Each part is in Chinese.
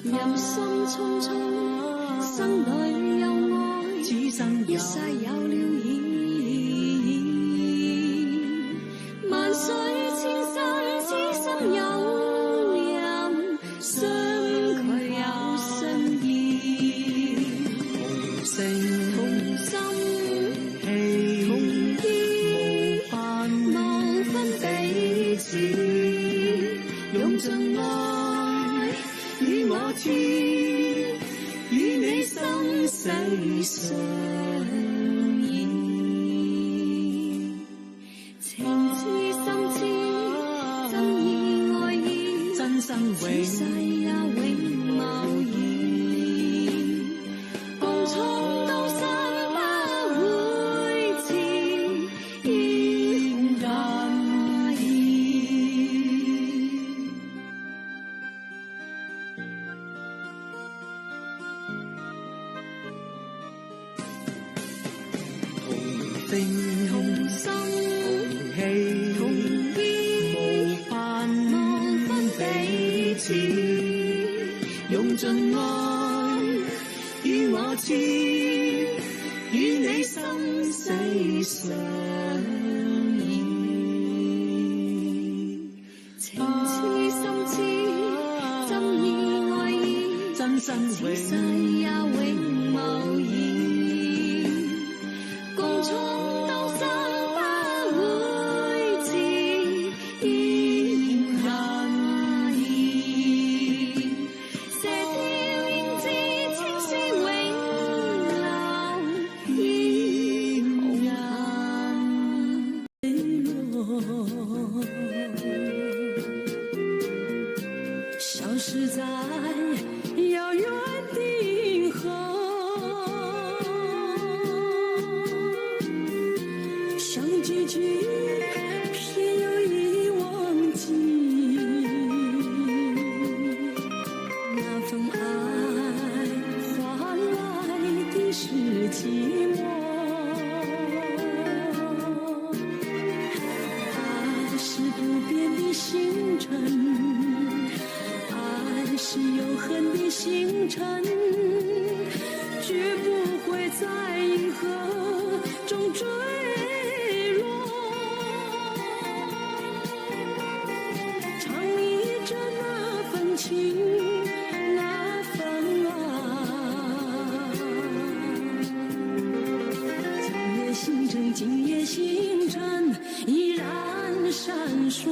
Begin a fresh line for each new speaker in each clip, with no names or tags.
人生匆匆，生裏有愛，
此生
一世有了意。萬水千山，此生有人，相距有信意。同心同意，無分彼此，用盡愛與我知，與你生死相依。情知心知，真意愛意，
真心永
此世也永無言。共衝刀山不會遲，英雄也易。
同聲
同心
同氣
同意，無分彼此，用盡愛與我知，與你生死相依。情痴心知，真意愛意，
真心
此世也永無言。共衝刀山不會遲，英雄也易。射雕英姿，青絲永留英雄人。消失在遥遠的銀河，相聚聚，偏又已忘記那份愛換來的是寂寞。愛是不變的星辰，愛是永恆的星辰，絕不會在銀河中墜落。唱憶着那份情，那份愛。今夜星辰，今夜星辰依然閃烁。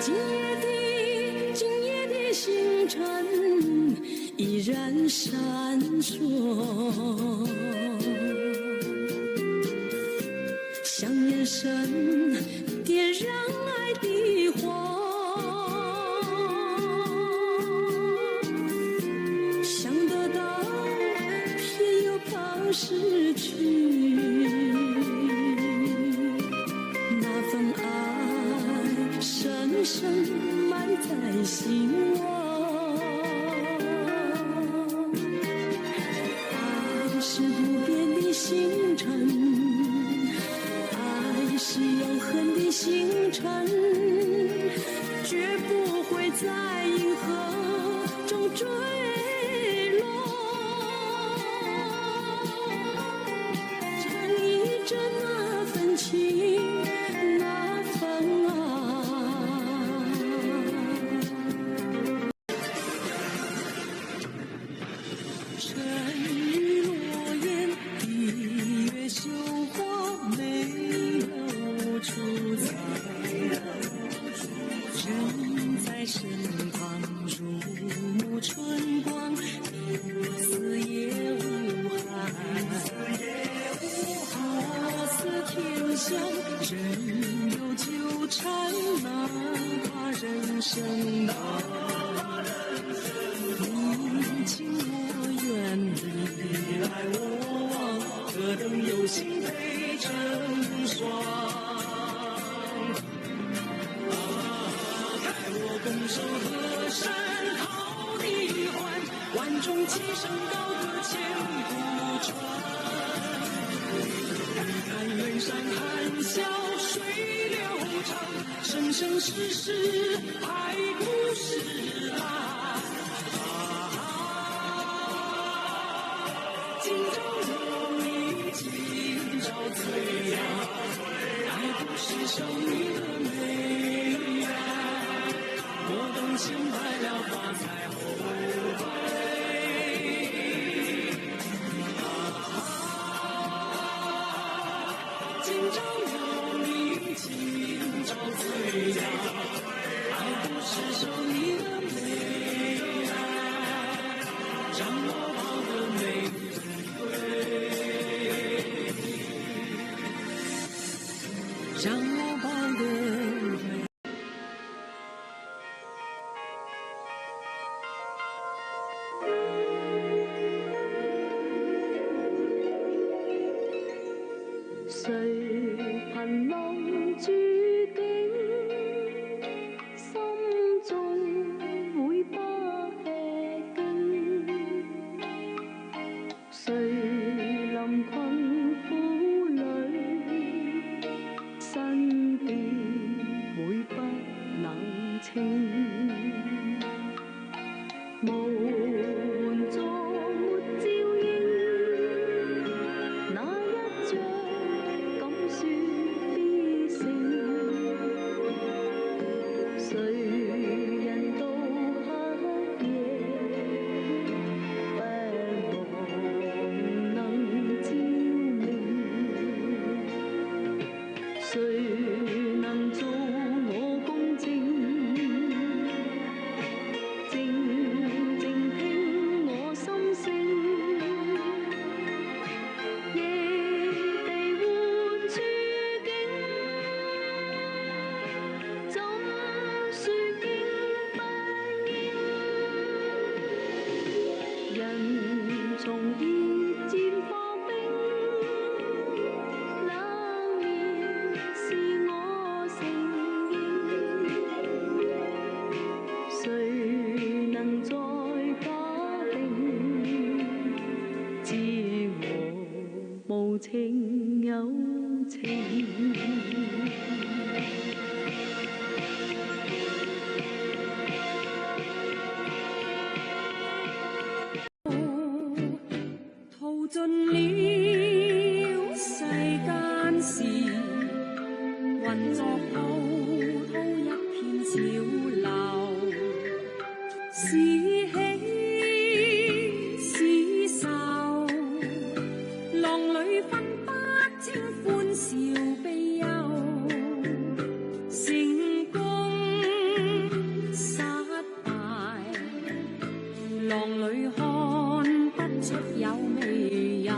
今夜的星辰依然閃烁，像眼神點燃愛的火，想得到偏又怕失去，那份愛深深埋在心窩。愛是不變的星辰，愛是永恆的星辰，絕不會在銀河中墜落。唱憶着那份情，那份愛。身旁如沐春光，似也无憾。我似天香，真有纠缠，哪怕人生难。你情我愿，你来我往，何等有心配成双。起身高歌千古传。看远山含笑水流长，生生世世爱故事啊。今朝有你今朝醉呀，爱不释手你的美呀，我等闲白了发财后悔。今朝有你今朝醉呀，爱不释手你的美呀，让我抱得美让我抱得美。
谁凭望注境，心中会不吃惊？谁临困苦里，身边会不冷清？无援助没照应，那一仗敢说必胜？谁人到黑夜，不望能照明？谁能做我公正？静静听我心声，夜地换处境，怎说經不應？人從熱漸化冰，冷面是我承認。誰能再假定，知我無情有情？
淘盡了世間事，混作滔滔一片潮流。是喜是愁，浪裏分不清歡笑悲憂。成功失敗，浪裏看不出有未有。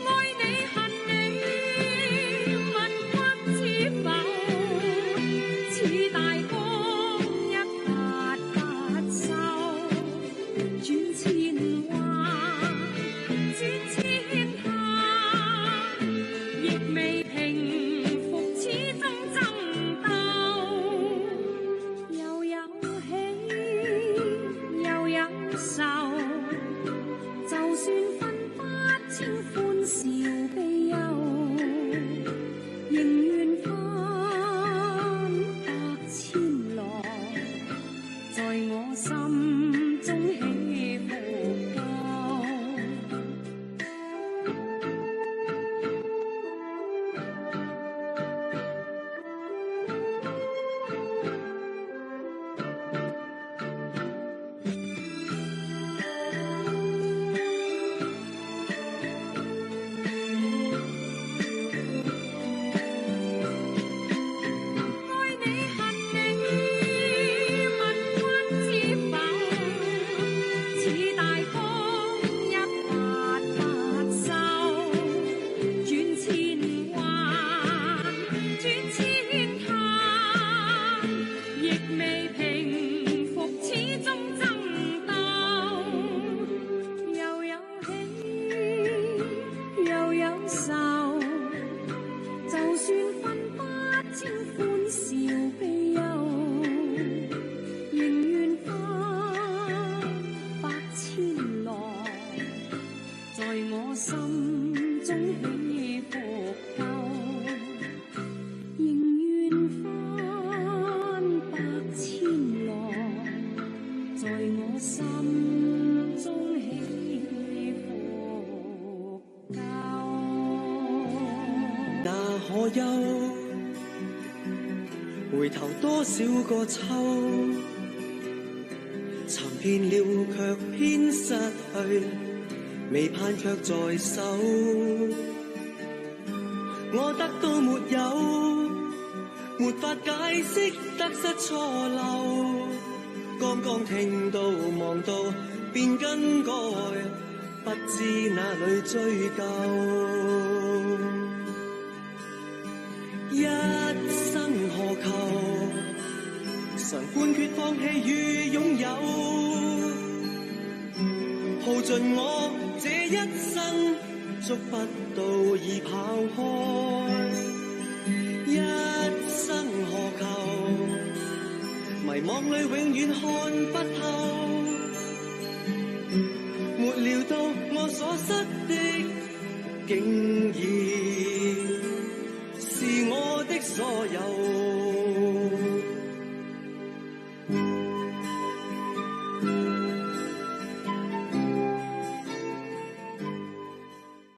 愛你恨你，問君知否？似大風一發發
回頭多少個秋，尋遍了卻偏失去，未盼卻在手。我得到沒有，沒法解釋得失錯漏。剛剛聽到望到便更改，不知哪裏追究。一生何求，常判決放棄與擁有，耗盡我這一生，捉不到已跑開。一生何求，迷惘裏永遠看不透，沒料到我所失的竟然是我的所有。